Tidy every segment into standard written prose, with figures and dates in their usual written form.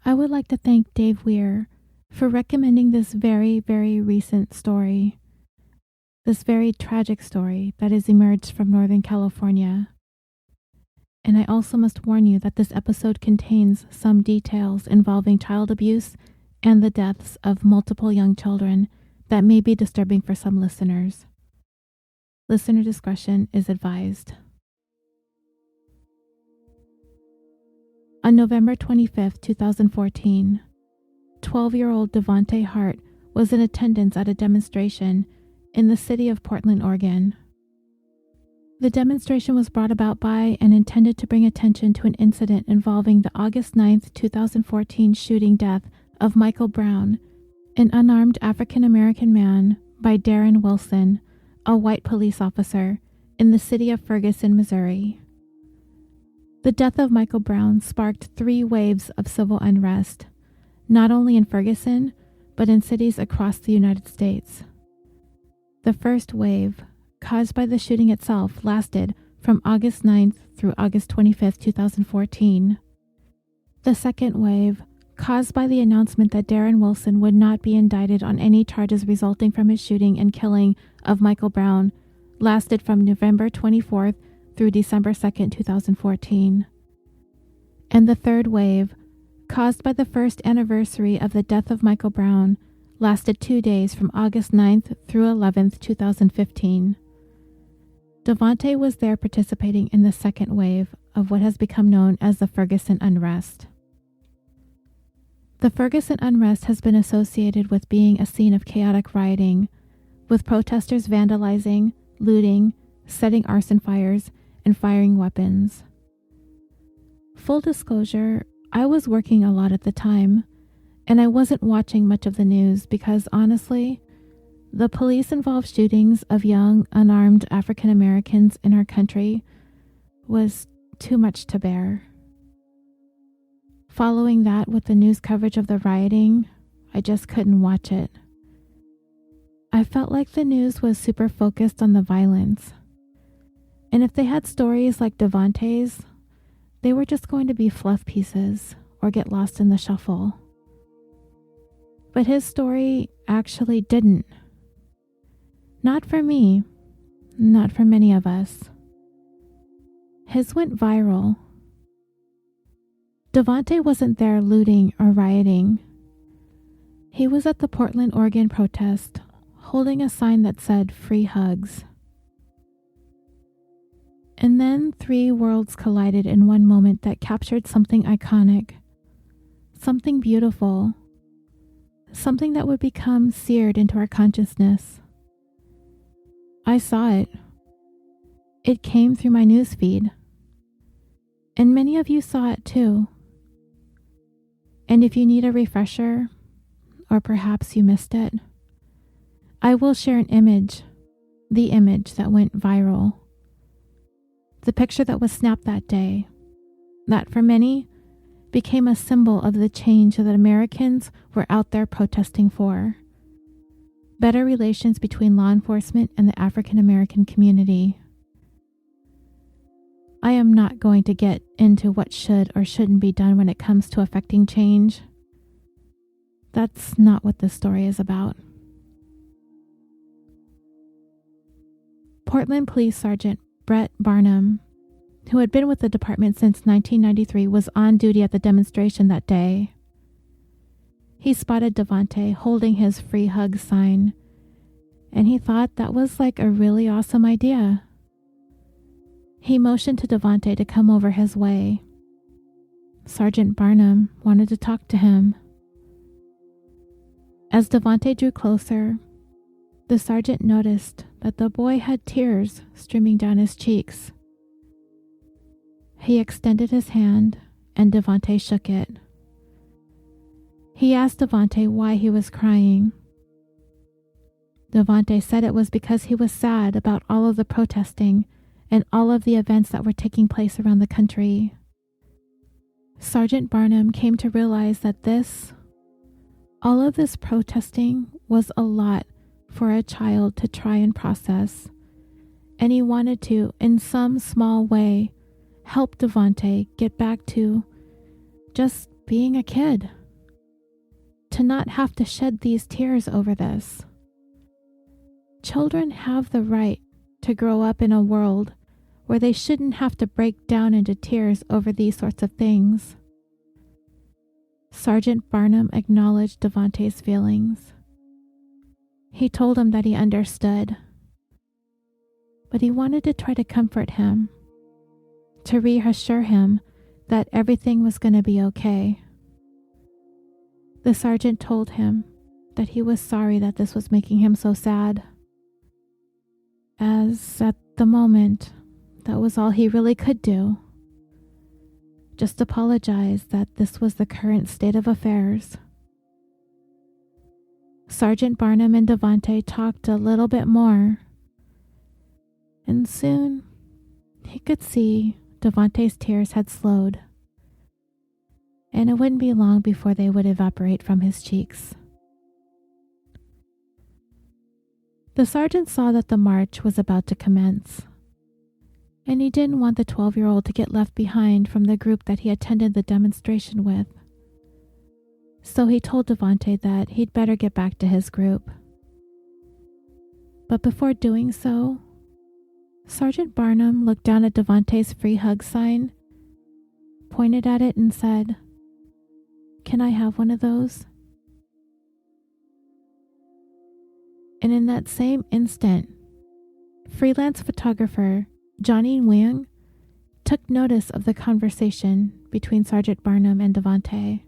I would like to thank Dave Weir for recommending this very, very recent story, this very tragic story that has emerged from Northern California. And I also must warn you that this episode contains some details involving child abuse and the deaths of multiple young children that may be disturbing for some listeners. Listener discretion is advised. On November 25, 2014, 12-year-old Devonte Hart was in attendance at a demonstration in the city of Portland, Oregon. The demonstration was brought about by and intended to bring attention to an incident involving the August 9, 2014 shooting death of Michael Brown, an unarmed African-American man, by Darren Wilson, a white police officer, in the city of Ferguson, Missouri. The death of Michael Brown sparked 3 waves of civil unrest, not only in Ferguson, but in cities across the United States. The first wave, caused by the shooting itself, lasted from August 9th through August 25th, 2014. The second wave, caused by the announcement that Darren Wilson would not be indicted on any charges resulting from his shooting and killing of Michael Brown, lasted from November 24th through December 2nd, 2014. And the third wave, caused by the first anniversary of the death of Michael Brown, lasted 2 days from August 9th through 11th, 2015. Devonte was there participating in the second wave of what has become known as the Ferguson unrest. The Ferguson unrest has been associated with being a scene of chaotic rioting, with protesters vandalizing, looting, setting arson fires, and firing weapons. Full disclosure, I was working a lot at the time, and I wasn't watching much of the news because, honestly, the police-involved shootings of young, unarmed African Americans in our country was too much to bear. Following that with the news coverage of the rioting, I just couldn't watch it. I felt like the news was super focused on the violence. And if they had stories like Devonte's, they were just going to be fluff pieces or get lost in the shuffle. But his story actually didn't. Not for me, not for many of us. His went viral. Devonte wasn't there looting or rioting. He was at the Portland, Oregon protest, holding a sign that said "Free Hugs." And then 3 worlds collided in one moment that captured something iconic, something beautiful, something that would become seared into our consciousness. I saw it. It came through my news feed. And many of you saw it too. And if you need a refresher, or perhaps you missed it, I will share an image, the image that went viral. The picture that was snapped that day, that for many became a symbol of the change that Americans were out there protesting for. Better relations between law enforcement and the African American community. I am not going to get into what should or shouldn't be done when it comes to affecting change. That's not what this story is about. Portland Police Sergeant Brett Barnum, who had been with the department since 1993, was on duty at the demonstration that day. He spotted Devonte holding his "Free Hug" sign, and he thought that was like a really awesome idea. He motioned to Devonte to come over his way. Sergeant Barnum wanted to talk to him. As Devonte drew closer, the sergeant noticed that the boy had tears streaming down his cheeks. He extended his hand, and Devonte shook it. He asked Devonte why he was crying. Devonte said it was because he was sad about all of the protesting and all of the events that were taking place around the country. Sergeant Barnum came to realize that all of this protesting was a lot for a child to try and process, and he wanted to, in some small way, help Devonte get back to just being a kid, to not have to shed these tears over this. Children have the right to grow up in a world where they shouldn't have to break down into tears over these sorts of things. Sergeant Barnum acknowledged Devonte's feelings. He told him that he understood, but he wanted to try to comfort him, to reassure him that everything was going to be okay. The sergeant told him that he was sorry that this was making him so sad, as at the moment, that was all he really could do. Just apologize that this was the current state of affairs. Sergeant Barnum and Devonte talked a little bit more, and soon he could see Devonte's tears had slowed, and it wouldn't be long before they would evaporate from his cheeks. The sergeant saw that the march was about to commence, and he didn't want the 12-year-old to get left behind from the group that he attended the demonstration with. So he told Devonte that he'd better get back to his group. But before doing so, Sergeant Barnum looked down at Devonte's free hug sign, pointed at it and said, "Can I have one of those?" And in that same instant, freelance photographer Johnny Wang took notice of the conversation between Sergeant Barnum and Devonte.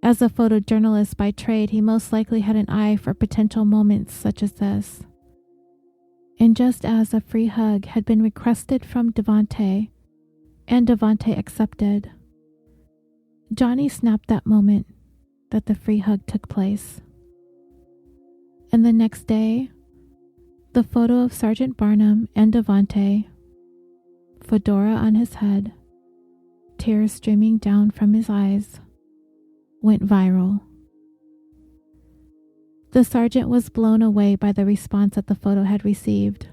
As a photojournalist by trade, he most likely had an eye for potential moments such as this. And just as a free hug had been requested from Devonte, and Devonte accepted, Johnny snapped that moment that the free hug took place. And the next day, the photo of Sergeant Barnum and Devonte, fedora on his head, tears streaming down from his eyes, went viral. The sergeant was blown away by the response that the photo had received.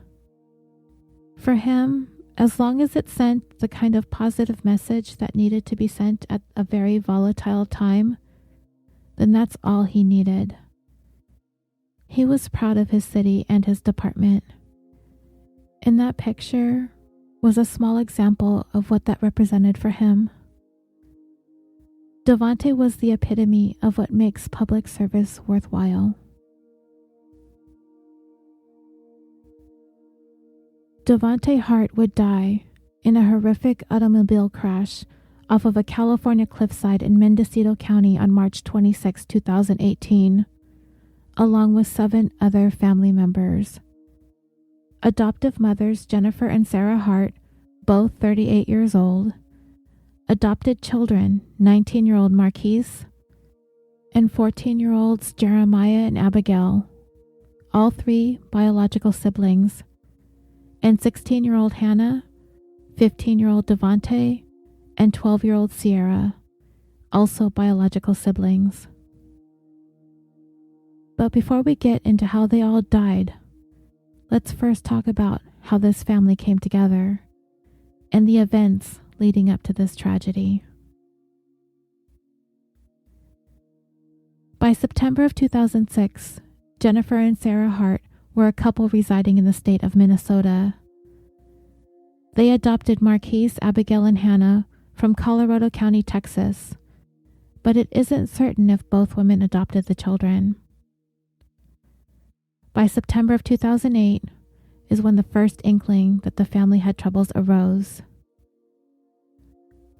For him, as long as it sent the kind of positive message that needed to be sent at a very volatile time, then that's all he needed. He was proud of his city and his department. And that picture was a small example of what that represented for him. Devonte was the epitome of what makes public service worthwhile. Devonte Hart would die in a horrific automobile crash off of a California cliffside in Mendocino County on March 26, 2018, along with 7 other family members. Adoptive mothers Jennifer and Sarah Hart, both 38 years old, adopted children 19-year-old Markis, and 14-year-olds Jeremiah and Abigail, all 3 biological siblings, and 16-year-old Hannah, 15-year-old Devonte, and 12-year-old Ciera, also biological siblings. But before we get into how they all died, let's first talk about how this family came together and the events leading up to this tragedy. By September of 2006, Jennifer and Sarah Hart were a couple residing in the state of Minnesota. They adopted Markis, Abigail, and Hannah from Colorado County, Texas, but it isn't certain if both women adopted the children. By September of 2008 is when the first inkling that the family had troubles arose.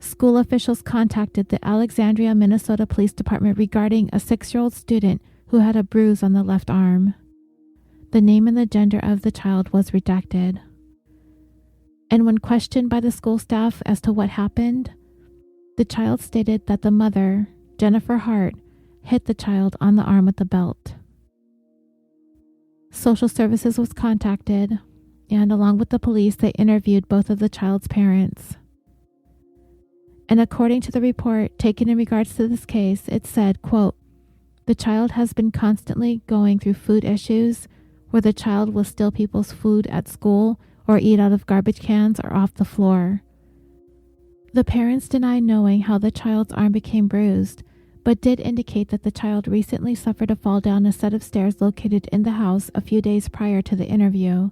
School officials contacted the Alexandria, Minnesota Police Department regarding a 6-year-old student who had a bruise on the left arm. The name and the gender of the child was redacted. And when questioned by the school staff as to what happened, the child stated that the mother, Jennifer Hart, hit the child on the arm with a belt. Social services was contacted, and along with the police, they interviewed both of the child's parents. And according to the report taken in regards to this case, it said, quote, "The child has been constantly going through food issues where the child will steal people's food at school or eat out of garbage cans or off the floor. The parents deny knowing how the child's arm became bruised, but did indicate that the child recently suffered a fall down a set of stairs located in the house a few days prior to the interview.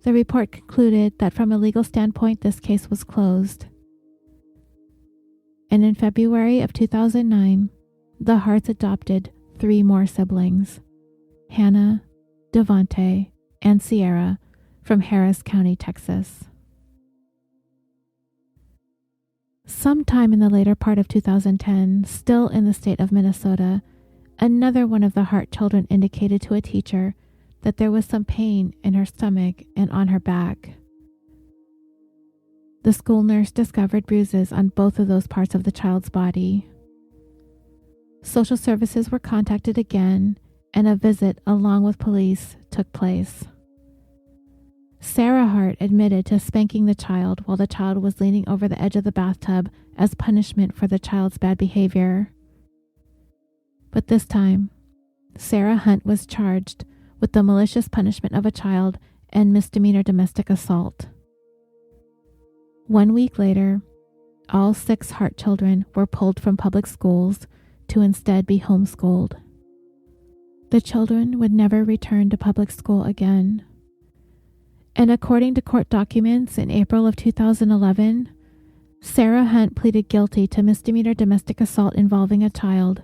The report concluded that from a legal standpoint, this case was closed. And in February of 2009, the Harts adopted 3 more siblings, Hannah, Devonte, and Ciera, from Harris County, Texas. Sometime in the later part of 2010, still in the state of Minnesota, another one of the Hart children indicated to a teacher that there was some pain in her stomach and on her back. The school nurse discovered bruises on both of those parts of the child's body. Social services were contacted again, and a visit along with police took place. Sarah Hart admitted to spanking the child while the child was leaning over the edge of the bathtub as punishment for the child's bad behavior. But this time, Sarah Hunt was charged with the malicious punishment of a child and misdemeanor domestic assault. 1 week later, all 6 Hart children were pulled from public schools to instead be homeschooled. The children would never return to public school again. And according to court documents in April of 2011, Sarah Hunt pleaded guilty to misdemeanor domestic assault involving a child,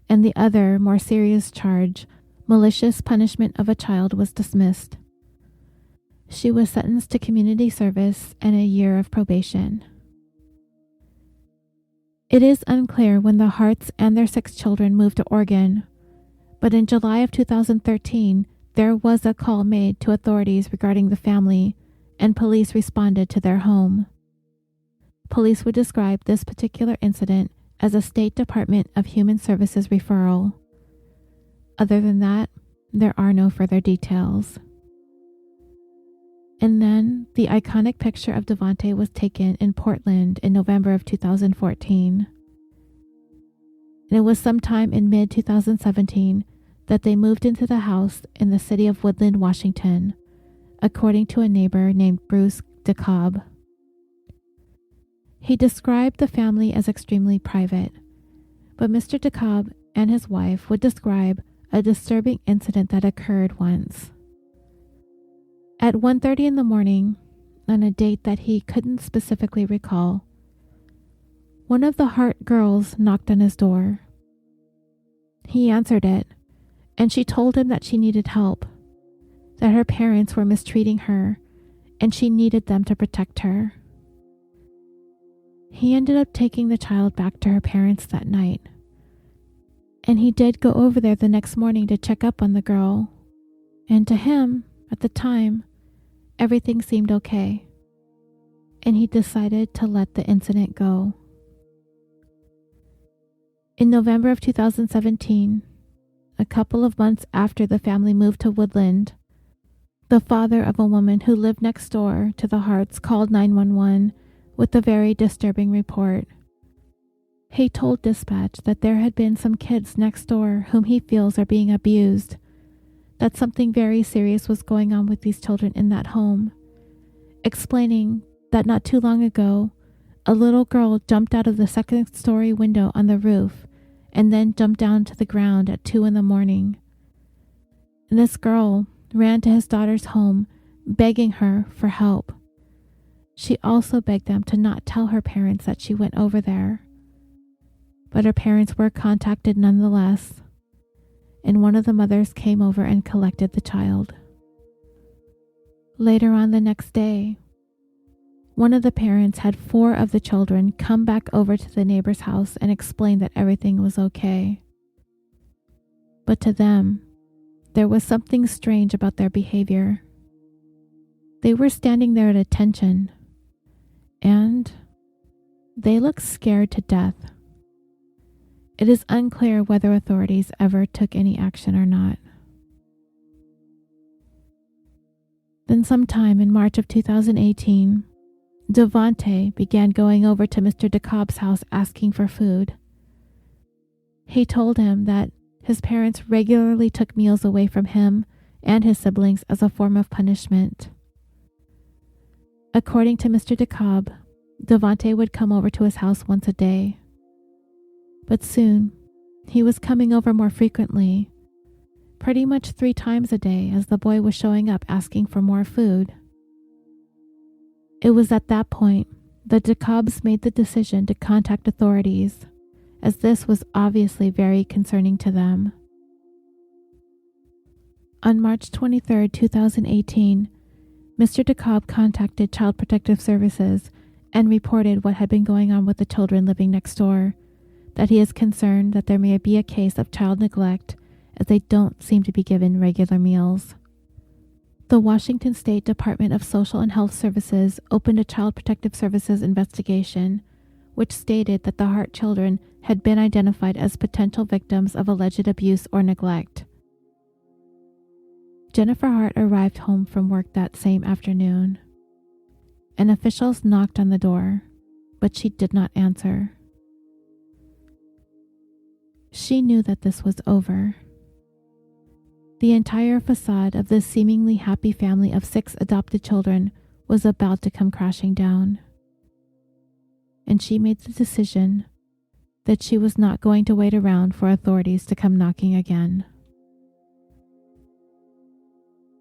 and the other, more serious charge, malicious punishment of a child, was dismissed. She was sentenced to community service and a year of probation. It is unclear when the Harts and their 6 children moved to Oregon, but in July of 2013, there was a call made to authorities regarding the family, and police responded to their home. Police would describe this particular incident as a State Department of Human Services referral. Other than that, there are no further details. And then the iconic picture of Devonte was taken in Portland in November of 2014. And it was sometime in mid-2017 that they moved into the house in the city of Woodland, Washington, according to a neighbor named Bruce DeKalb. He described the family as extremely private, but Mr. DeKalb and his wife would describe a disturbing incident that occurred once. At 1:30 in the morning, on a date that he couldn't specifically recall, one of the Hart girls knocked on his door. He answered it, and she told him that she needed help, that her parents were mistreating her, and she needed them to protect her. He ended up taking the child back to her parents that night, and he did go over there the next morning to check up on the girl, and to him, at the time, everything seemed okay, and he decided to let the incident go. In November of 2017, a couple of months after the family moved to Woodland, the father of a woman who lived next door to the Harts called 911 with a very disturbing report. He told dispatch that there had been some kids next door whom he feels are being abused, that something very serious was going on with these children in that home, explaining that not too long ago, a little girl jumped out of the 2nd-story window on the roof and then jumped down to the ground at 2 in the morning. And this girl ran to his daughter's home, begging her for help. She also begged them to not tell her parents that she went over there. But her parents were contacted nonetheless, and one of the mothers came over and collected the child. Later on the next day, one of the parents had 4 of the children come back over to the neighbor's house and explain that everything was okay. But to them, there was something strange about their behavior. They were standing there at attention, and they looked scared to death. It is unclear whether authorities ever took any action or not. Then sometime in March of 2018, Devonte began going over to Mr. DeKalb's house asking for food. He told him that his parents regularly took meals away from him and his siblings as a form of punishment. According to Mr. DeKalb, Devonte would come over to his house once a day. But soon, he was coming over more frequently, pretty much 3 times a day, as the boy was showing up asking for more food. It was at that point that DeKalb's made the decision to contact authorities, as this was obviously very concerning to them. On March 23, 2018, Mr. DeKalb contacted Child Protective Services and reported what had been going on with the children living next door, that he is concerned that there may be a case of child neglect as they don't seem to be given regular meals. The Washington State Department of Social and Health Services opened a Child Protective Services investigation, which stated that the Hart children had been identified as potential victims of alleged abuse or neglect. Jennifer Hart arrived home from work that same afternoon, and officials knocked on the door, but she did not answer. She knew that this was over. The entire facade of this seemingly happy family of 6 adopted children was about to come crashing down. And she made the decision that she was not going to wait around for authorities to come knocking again.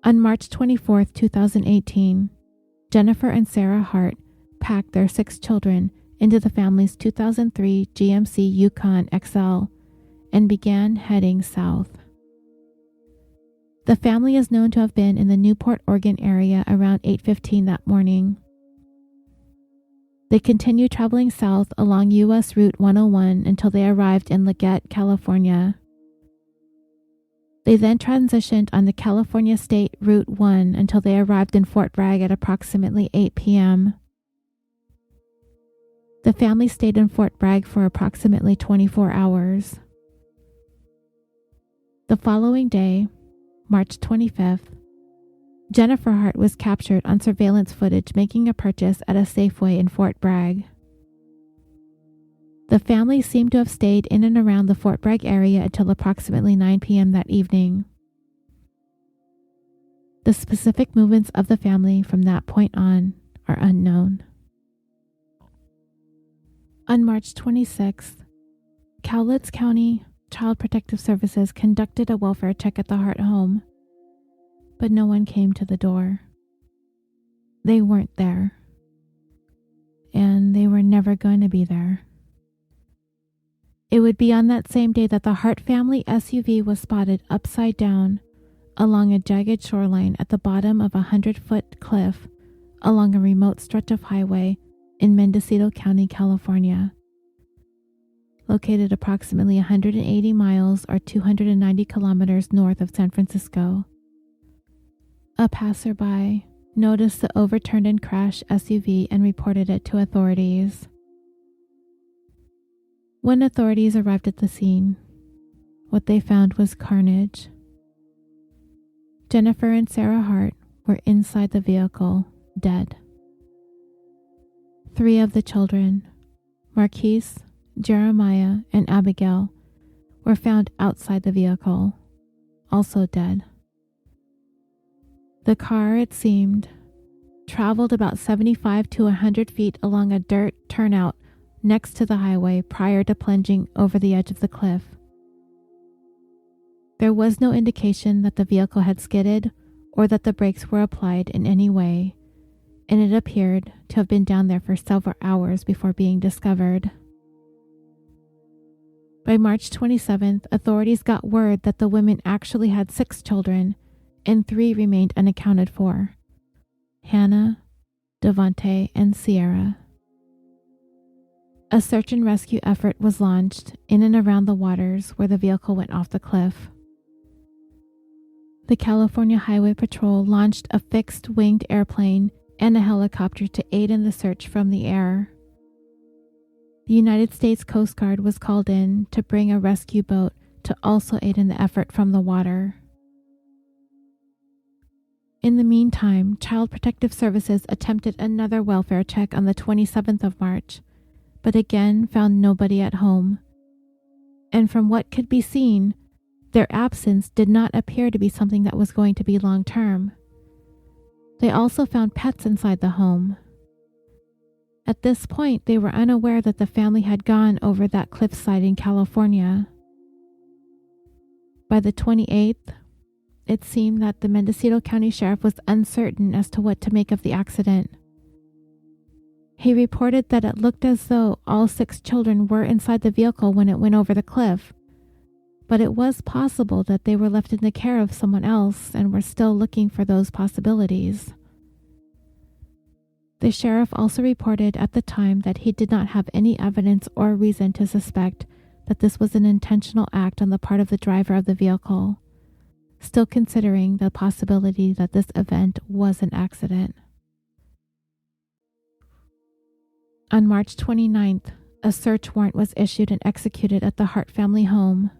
On March 24, 2018, Jennifer and Sarah Hart packed their 6 children into the family's 2003 GMC Yukon XL and began heading south. The family is known to have been in the Newport, Oregon area around 8:15 that morning. They continued traveling south along U.S. Route 101 until they arrived in Leggett, California. They then transitioned on the California State Route 1 until they arrived in Fort Bragg at approximately 8 p.m. The family stayed in Fort Bragg for approximately 24 hours. The following day, March 25th, Jennifer Hart was captured on surveillance footage making a purchase at a Safeway in Fort Bragg. The family seemed to have stayed in and around the Fort Bragg area until approximately 9 p.m. that evening. The specific movements of the family from that point on are unknown. On March 26th, Cowlitz County Child Protective Services conducted a welfare check at the Hart home, but no one came to the door. They weren't there, and they were never going to be there. It would be on that same day that the Hart family SUV was spotted upside down along a jagged shoreline at the bottom of a 100-foot cliff along a remote stretch of highway in Mendocino County, California, located approximately 180 miles or 290 kilometers north of San Francisco. A passerby noticed the overturned and crashed SUV and reported it to authorities. When authorities arrived at the scene, what they found was carnage. Jennifer and Sarah Hart were inside the vehicle, dead. 3 of the children, Markis, Jeremiah, and Abigail, were found outside the vehicle, also dead. The car, it seemed, traveled about 75 to 100 feet along a dirt turnout next to the highway prior to plunging over the edge of the cliff. There was no indication that the vehicle had skidded or that the brakes were applied in any way, and it appeared to have been down there for several hours before being discovered. By March 27th, authorities got word that the women actually had 6 children, and 3 remained unaccounted for: Hannah, Devonte, and Ciera. A search and rescue effort was launched in and around the waters where the vehicle went off the cliff. The California Highway Patrol launched a fixed-winged airplane and a helicopter to aid in the search from the air. The United States Coast Guard was called in to bring a rescue boat to also aid in the effort from the water. In the meantime, Child Protective Services attempted another welfare check on the 27th of March, but again found nobody at home. And from what could be seen, their absence did not appear to be something that was going to be long-term. They also found pets inside the home. At this point, they were unaware that the family had gone over that cliffside in California. By the 28th, it seemed that the Mendocino County Sheriff was uncertain as to what to make of the accident. He reported that it looked as though all 6 children were inside the vehicle when it went over the cliff, but it was possible that they were left in the care of someone else and were still looking for those possibilities. The sheriff also reported at the time that he did not have any evidence or reason to suspect that this was an intentional act on the part of the driver of the vehicle, still considering the possibility that this event was an accident. On March 29th, a search warrant was issued and executed at the Hart family home.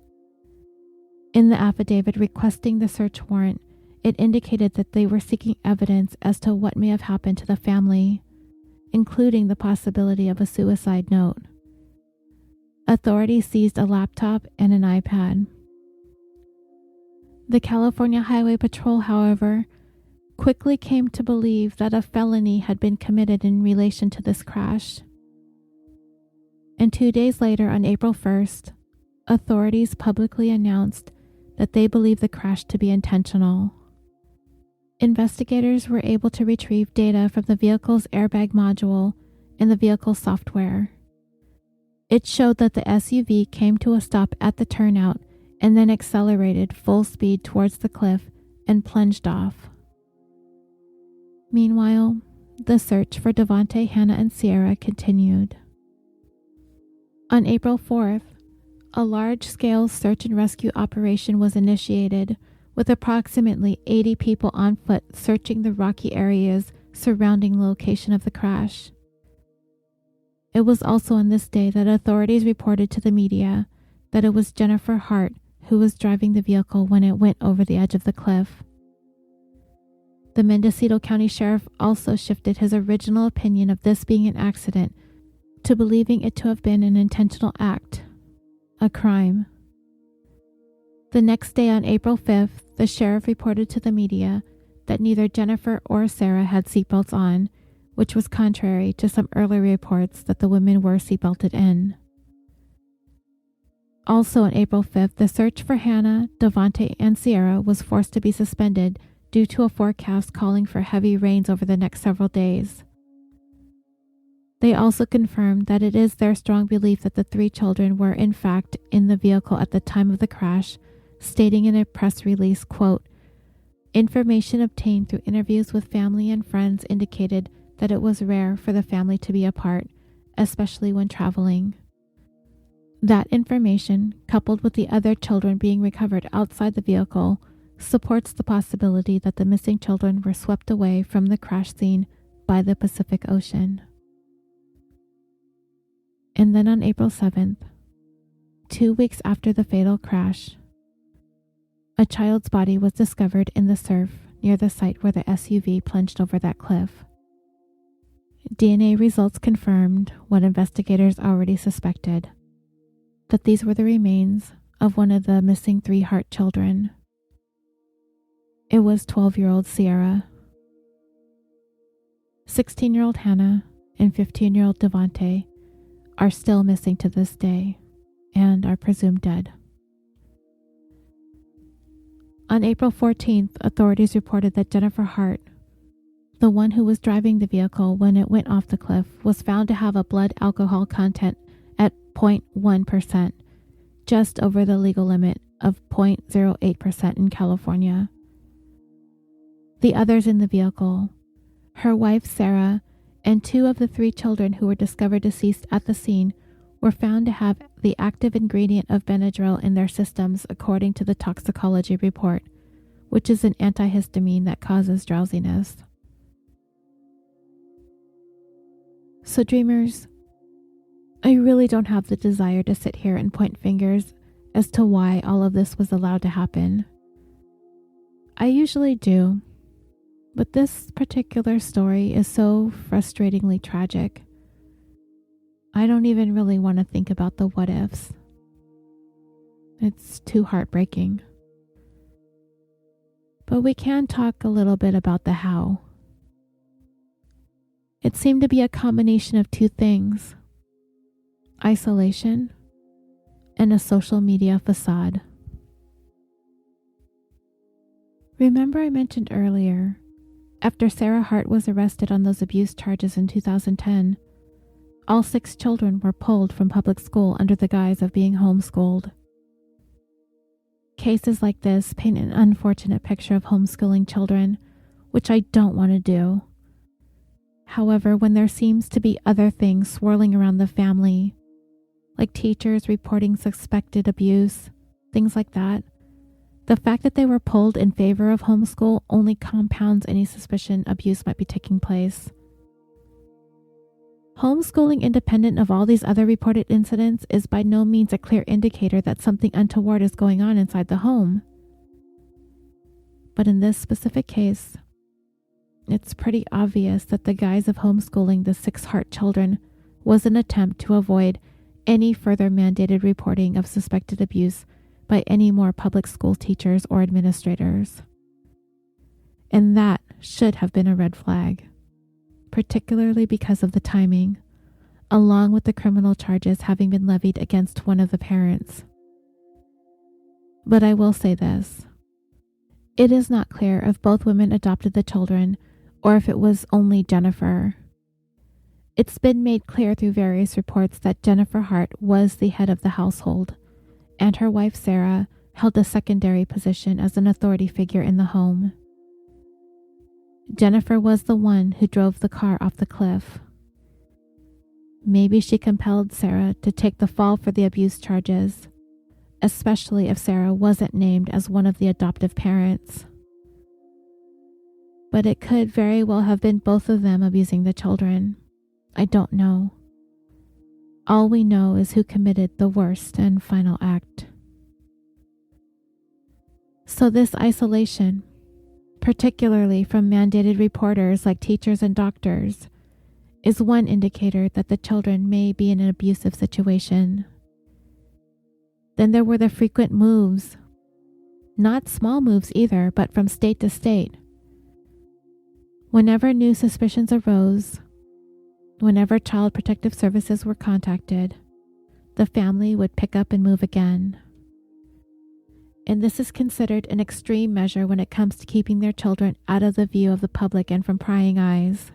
In the affidavit requesting the search warrant, it indicated that they were seeking evidence as to what may have happened to the family, including the possibility of a suicide note. Authorities seized a laptop and an iPad. The California Highway Patrol, however, quickly came to believe that a felony had been committed in relation to this crash. And 2 days later, on April 1st, authorities publicly announced that they believed the crash to be intentional. Investigators were able to retrieve data from the vehicle's airbag module and the vehicle's software. It showed that the SUV came to a stop at the turnout and then accelerated full speed towards the cliff and plunged off. Meanwhile, the search for Devonte, Hannah, and Ciera continued. On April 4th, a large-scale search and rescue operation was initiated, with approximately 80 people on foot searching the rocky areas surrounding the location of the crash. It was also on this day that authorities reported to the media that it was Jennifer Hart who was driving the vehicle when it went over the edge of the cliff. The Mendocino County Sheriff also shifted his original opinion of this being an accident to believing it to have been an intentional act, a crime. The next day, on April 5th, the sheriff reported to the media that neither Jennifer or Sarah had seatbelts on, which was contrary to some earlier reports that the women were seatbelted in. Also on April 5th, the search for Hannah, Devonte, and Ciera was forced to be suspended due to a forecast calling for heavy rains over the next several days. They also confirmed that it is their strong belief that the 3 children were in fact in the vehicle at the time of the crash, stating in a press release, quote, "Information obtained through interviews with family and friends indicated that it was rare for the family to be apart, especially when traveling. That information, coupled with the other children being recovered outside the vehicle, supports the possibility that the missing children were swept away from the crash scene by the Pacific Ocean." And then on April 7th, 2 weeks after the fatal crash, a child's body was discovered in the surf near the site where the SUV plunged over that cliff. DNA results confirmed what investigators already suspected, that these were the remains of one of the missing 3 Hart children. It was 12-year-old Ciera. 16-year-old Hannah and 15-year-old Devonte are still missing to this day and are presumed dead. On April 14th, authorities reported that Jennifer Hart, the one who was driving the vehicle when it went off the cliff, was found to have a blood alcohol content at 0.1%, just over the legal limit of 0.08% in California. The others in the vehicle, her wife Sarah, and 2 of the 3 children who were discovered deceased at the scene, were found to have the active ingredient of Benadryl in their systems according to the toxicology report, which is an antihistamine that causes drowsiness. So dreamers, I really don't have the desire to sit here and point fingers as to why all of this was allowed to happen. I usually do, but this particular story is so frustratingly tragic. I don't even really want to think about the what ifs. It's too heartbreaking. But we can talk a little bit about the how. It seemed to be a combination of two things: isolation and a social media facade. Remember I mentioned earlier, after Sarah Hart was arrested on those abuse charges in 2010, all 6 children were pulled from public school under the guise of being homeschooled. Cases like this paint an unfortunate picture of homeschooling children, which I don't want to do. However, when there seems to be other things swirling around the family, like teachers reporting suspected abuse, things like that, the fact that they were pulled in favor of homeschool only compounds any suspicion abuse might be taking place. Homeschooling independent of all these other reported incidents is by no means a clear indicator that something untoward is going on inside the home. But in this specific case, it's pretty obvious that the guise of homeschooling the 6 Hart children was an attempt to avoid any further mandated reporting of suspected abuse by any more public school teachers or administrators. And that should have been a red flag, particularly because of the timing, along with the criminal charges having been levied against one of the parents. But I will say this: it is not clear if both women adopted the children or if it was only Jennifer. It's been made clear through various reports that Jennifer Hart was the head of the household, and her wife Ciera held a secondary position as an authority figure in the home. Jennifer was the one who drove the car off the cliff. Maybe she compelled Ciera to take the fall for the abuse charges, especially if Ciera wasn't named as one of the adoptive parents. But it could very well have been both of them abusing the children. I don't know. All we know is who committed the worst and final act. So this isolation, particularly from mandated reporters like teachers and doctors, is one indicator that the children may be in an abusive situation. Then there were the frequent moves, not small moves either, but from state to state. Whenever new suspicions arose, whenever Child Protective Services were contacted, the family would pick up and move again. And this is considered an extreme measure when it comes to keeping their children out of the view of the public and from prying eyes.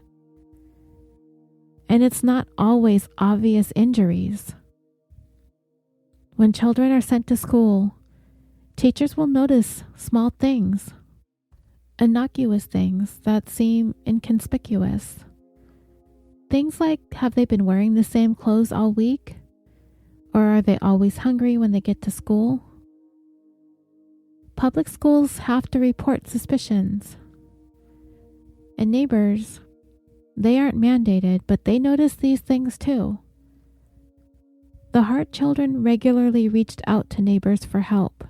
And it's not always obvious injuries. When children are sent to school, teachers will notice small things, innocuous things that seem inconspicuous. Things like, have they been wearing the same clothes all week? Or are they always hungry when they get to school? Public schools have to report suspicions. And neighbors, they aren't mandated, but they notice these things too. The Hart children regularly reached out to neighbors for help.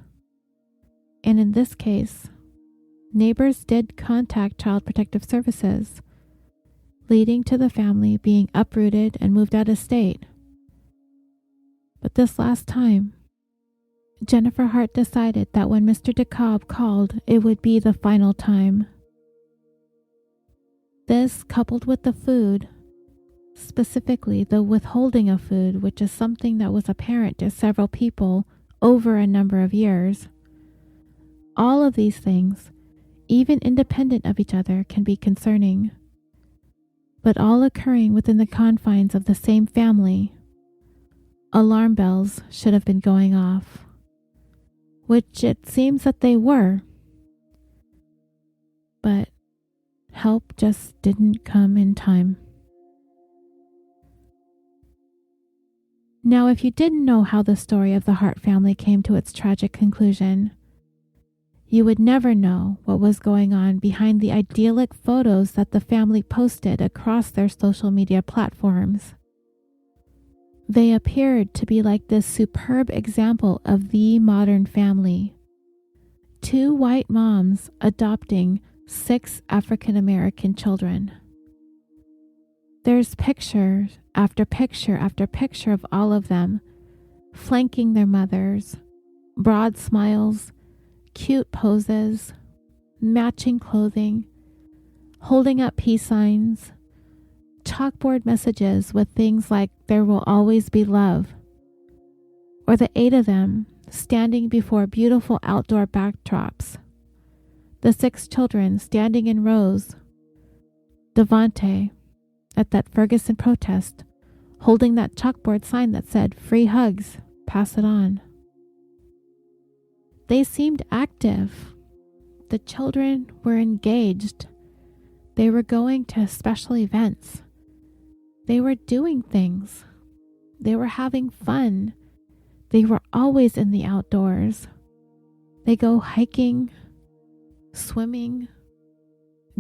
And in this case, neighbors did contact Child Protective Services, leading to the family being uprooted and moved out of state. But this last time, Jennifer Hart decided that when Mr. DeKalb called, it would be the final time. This, coupled with the food, specifically the withholding of food, which is something that was apparent to several people over a number of years, all of these things, even independent of each other, can be concerning. But all occurring within the confines of the same family, alarm bells should have been going off, which it seems that they were. But help just didn't come in time. Now, if you didn't know how the story of the Hart family came to its tragic conclusion, you would never know what was going on behind the idyllic photos that the family posted across their social media platforms. They appeared to be like this superb example of the modern family. 2 white moms adopting 6 African American children. There's picture after picture after picture of all of them, flanking their mothers, broad smiles, cute poses, matching clothing, holding up peace signs, chalkboard messages with things like "There will always be love," or the 8 of them standing before beautiful outdoor backdrops, the 6 children standing in rows, Devonte at that Ferguson protest holding that chalkboard sign that said "Free hugs, pass it on." They seemed active. The children were engaged. They were going to special events. They were doing things. They were having fun. They were always in the outdoors. They go hiking, swimming,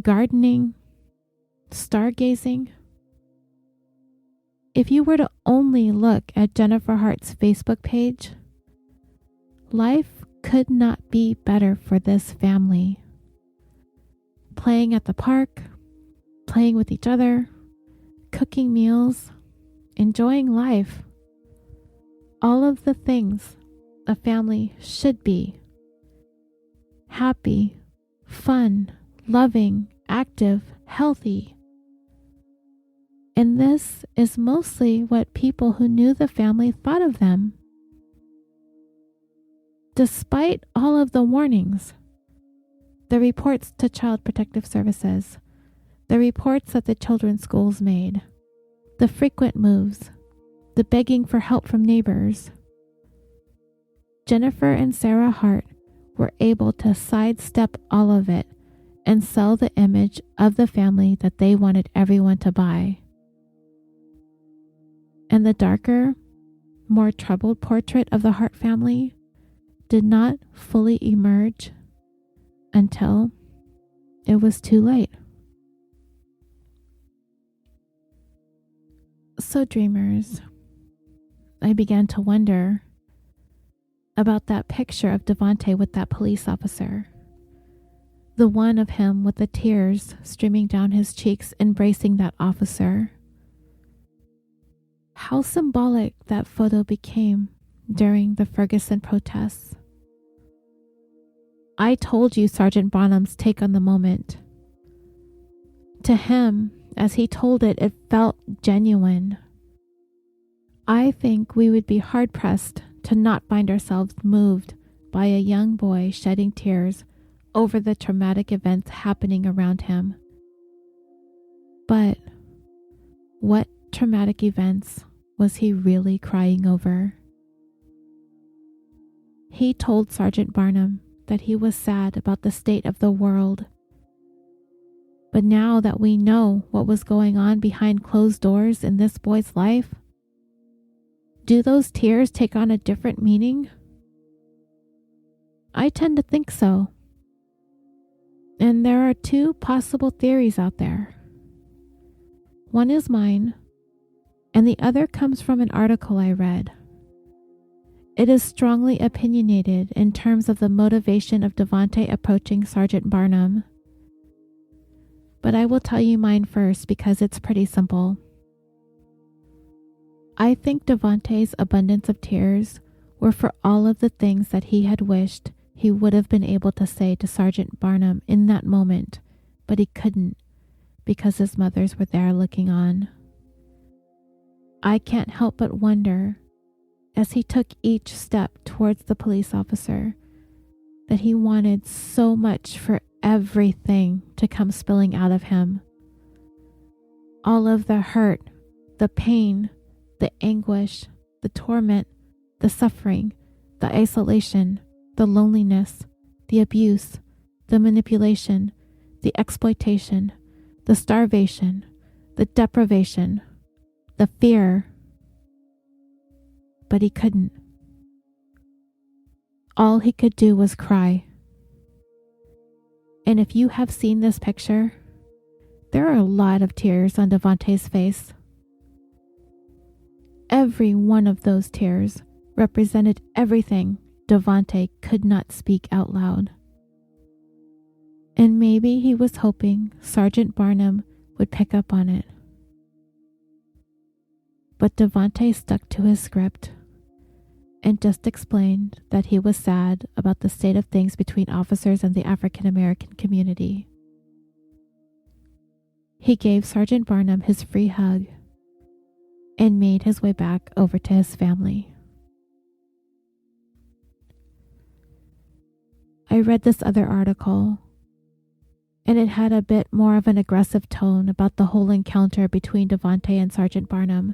gardening, stargazing. If you were to only look at Jennifer Hart's Facebook page, life could not be better for this family. Playing at the park, playing with each other, cooking meals, enjoying life. All of the things a family should be. Happy, fun, loving, active, healthy. And this is mostly what people who knew the family thought of them. Despite all of the warnings, the reports to Child Protective Services, the reports that the children's schools made, the frequent moves, the begging for help from neighbors, Jennifer and Sarah Hart were able to sidestep all of it and sell the image of the family that they wanted everyone to buy. And the darker, more troubled portrait of the Hart family did not fully emerge until it was too late. So, dreamers, I began to wonder about that picture of Devonte with that police officer. The one of him with the tears streaming down his cheeks embracing that officer. How symbolic that photo became during the Ferguson protests. I told you Sergeant Bonham's take on the moment. To him, as he told it, it felt genuine. I think we would be hard-pressed to not find ourselves moved by a young boy shedding tears over the traumatic events happening around him. But what traumatic events was he really crying over? He told Sergeant Barnum that he was sad about the state of the world. But now that we know what was going on behind closed doors in this boy's life, do those tears take on a different meaning? I tend to think so. And there are 2 possible theories out there. One is mine, and the other comes from an article I read. It is strongly opinionated in terms of the motivation of Devonte approaching Sergeant Barnum. But I will tell you mine first because it's pretty simple. I think Devonte's abundance of tears were for all of the things that he had wished he would have been able to say to Sergeant Barnum in that moment, but he couldn't because his mothers were there looking on. I can't help but wonder, as he took each step towards the police officer, that he wanted so much for everything to come spilling out of him. All of the hurt, the pain, the anguish, the torment, the suffering, the isolation, the loneliness, the abuse, the manipulation, the exploitation, the starvation, the deprivation, the fear. But he couldn't. All he could do was cry. And if you have seen this picture, there are a lot of tears on Devonte's face. Every one of those tears represented everything Devonte could not speak out loud. And maybe he was hoping Sergeant Barnum would pick up on it. But Devonte stuck to his script and just explained that he was sad about the state of things between officers and the African American community. he gave Sergeant Barnum his free hug and made his way back over to his family. I read this other article, and it had a bit more of an aggressive tone about the whole encounter between Devonte and Sergeant Barnum.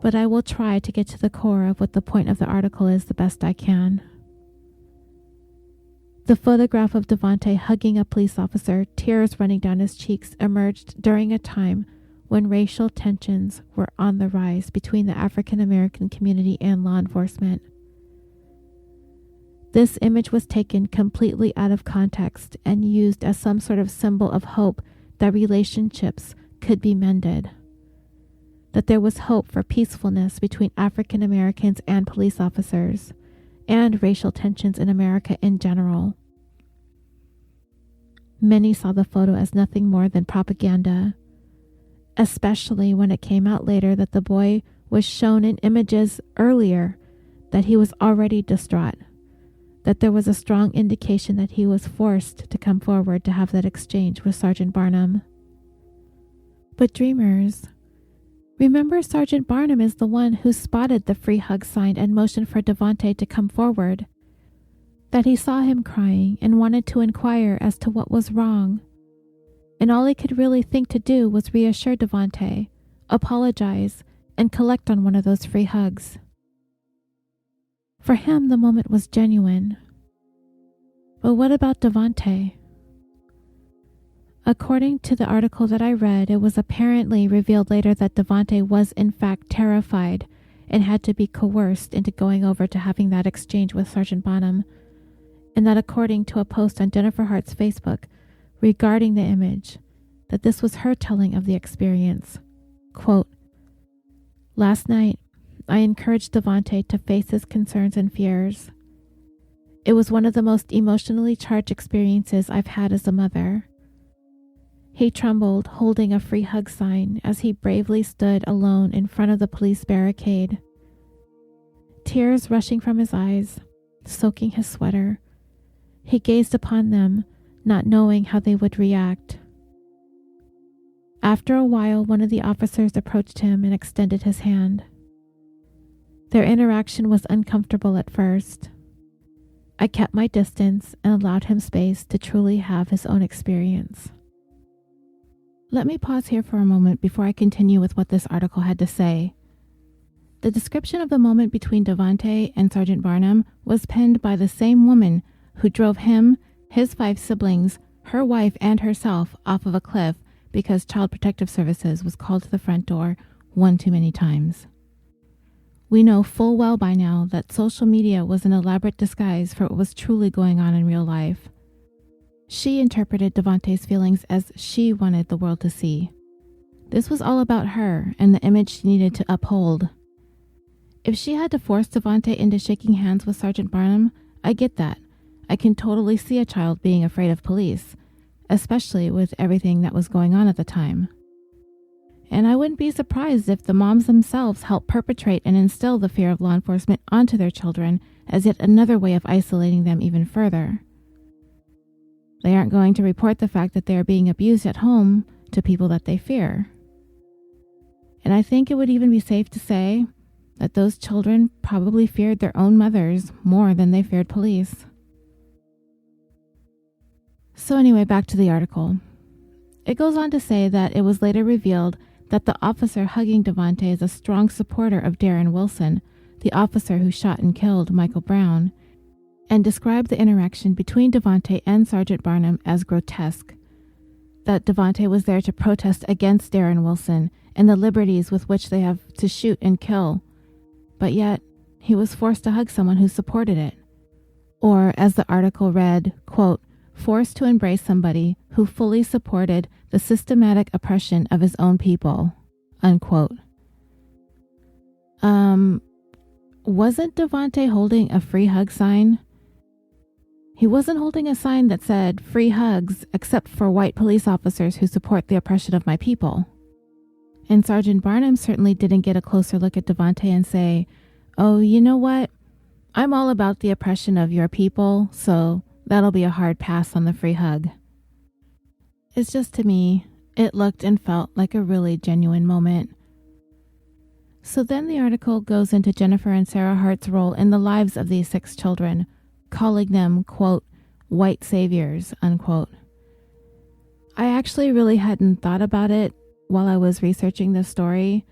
But I will try to get to the core of what the point of the article is the best I can. The photograph of Devonte hugging a police officer, tears running down his cheeks, emerged during a time when racial tensions were on the rise between the African American community and law enforcement. This image was taken completely out of context and used as some sort of symbol of hope that relationships could be mended, that there was hope for peacefulness between African Americans and police officers, and racial tensions in America in general. Many saw the photo as nothing more than propaganda, especially when it came out later that the boy was shown in images earlier that he was already distraught, that there was a strong indication that he was forced to come forward to have that exchange with Sergeant Barnum. But dreamers, remember Sergeant Barnum is the one who spotted the free hug sign and motioned for Devonte to come forward, that he saw him crying and wanted to inquire as to what was wrong. And all he could really think to do was reassure Devonte, apologize, and collect on one of those free hugs. For him, the moment was genuine. But what about Devonte? According to the article that I read, it was apparently revealed later that Devonte was in fact terrified and had to be coerced into going over to having that exchange with Sergeant Barnum, and that according to a post on Jennifer Hart's Facebook regarding the image, that this was her telling of the experience. Quote, "Last night, I encouraged Devonte to face his concerns and fears. It was one of the most emotionally charged experiences I've had as a mother. He trembled, holding a free hug sign as he bravely stood alone in front of the police barricade. Tears rushing from his eyes, soaking his sweater. He gazed upon them, not knowing how they would react. After a while, one of the officers approached him and extended his hand. Their interaction was uncomfortable at first. I kept my distance and allowed him space to truly have his own experience." Let me pause here for a moment before I continue with what this article had to say. The description of the moment between Devonte and Sergeant Barnum was penned by the same woman who drove him, his 5 siblings, her wife, and herself off of a cliff because Child Protective Services was called to the front door one too many times. We know full well by now that social media was an elaborate disguise for what was truly going on in real life. She interpreted Devonte's feelings as she wanted the world to see. This was all about her and the image she needed to uphold. If she had to force Devonte into shaking hands with Sergeant Barnum, I get that. I can totally see a child being afraid of police, especially with everything that was going on at the time. And I wouldn't be surprised if the moms themselves helped perpetrate and instill the fear of law enforcement onto their children as yet another way of isolating them even further. They aren't going to report the fact that they are being abused at home to people that they fear. And I think it would even be safe to say that those children probably feared their own mothers more than they feared police. So anyway, back to the article. It goes on to say that it was later revealed that the officer hugging Devonte is a strong supporter of Darren Wilson, the officer who shot and killed Michael Brown, and described the interaction between Devonte and Sergeant Barnum as grotesque, that Devonte was there to protest against Darren Wilson and the liberties with which they have to shoot and kill, but yet he was forced to hug someone who supported it. Or, as the article read, quote, "forced to embrace somebody who fully supported the systematic oppression of his own people," unquote. Wasn't Devonte holding a free hug sign? He wasn't holding a sign that said, "free hugs, except for white police officers who support the oppression of my people." And Sergeant Barnum certainly didn't get a closer look at Devonte and say, "Oh, you know what? I'm all about the oppression of your people, so that'll be a hard pass on the free hug." It's just, to me, it looked and felt like a really genuine moment. So then the article goes into Jennifer and Sarah Hart's role in the lives of these 6 children, calling them, quote, white saviors, unquote. I actually really hadn't thought about it while I was researching this story,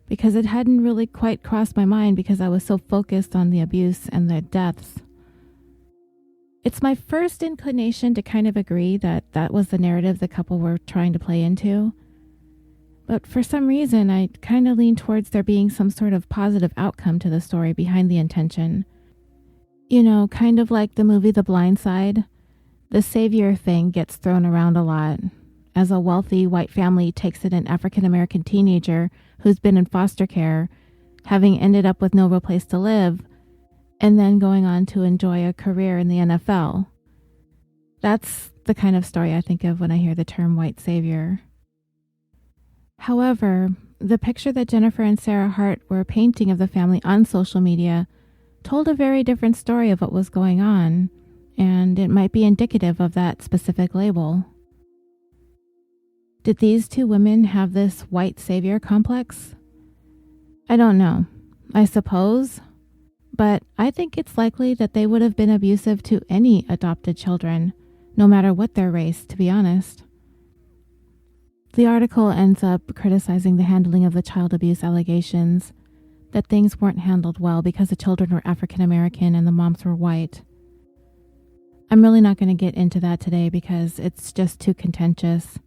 because it hadn't really quite crossed my mind because I was so focused on the abuse and the deaths. It's my first inclination to kind of agree that that was the narrative the couple were trying to play into. But for some reason, I kind of lean towards there being some sort of positive outcome to the story behind the intention. You know, kind of like the movie The Blind Side. The savior thing gets thrown around a lot, as a wealthy white family takes in an African-American teenager who's been in foster care, having ended up with no real place to live, and then going on to enjoy a career in the NFL. That's the kind of story I think of when I hear the term white savior. However, the picture that Jennifer and Sarah Hart were painting of the family on social media told a very different story of what was going on, and it might be indicative of that specific label. Did these 2 women have this white savior complex? I don't know. I suppose. But I think it's likely that they would have been abusive to any adopted children, no matter what their race, to be honest. The article ends up criticizing the handling of the child abuse allegations, that things weren't handled well because the children were African American and the moms were white. I'm really not going to get into that today because it's just too contentious.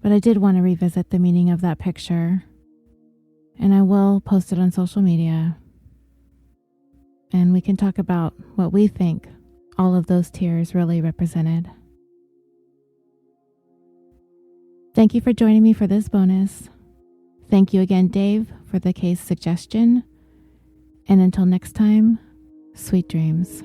But I did want to revisit the meaning of that picture, and I will post it on social media. And we can talk about what we think all of those tears really represented. Thank you for joining me for this bonus. Thank you again, Dave, for the case suggestion. And until next time, sweet dreams.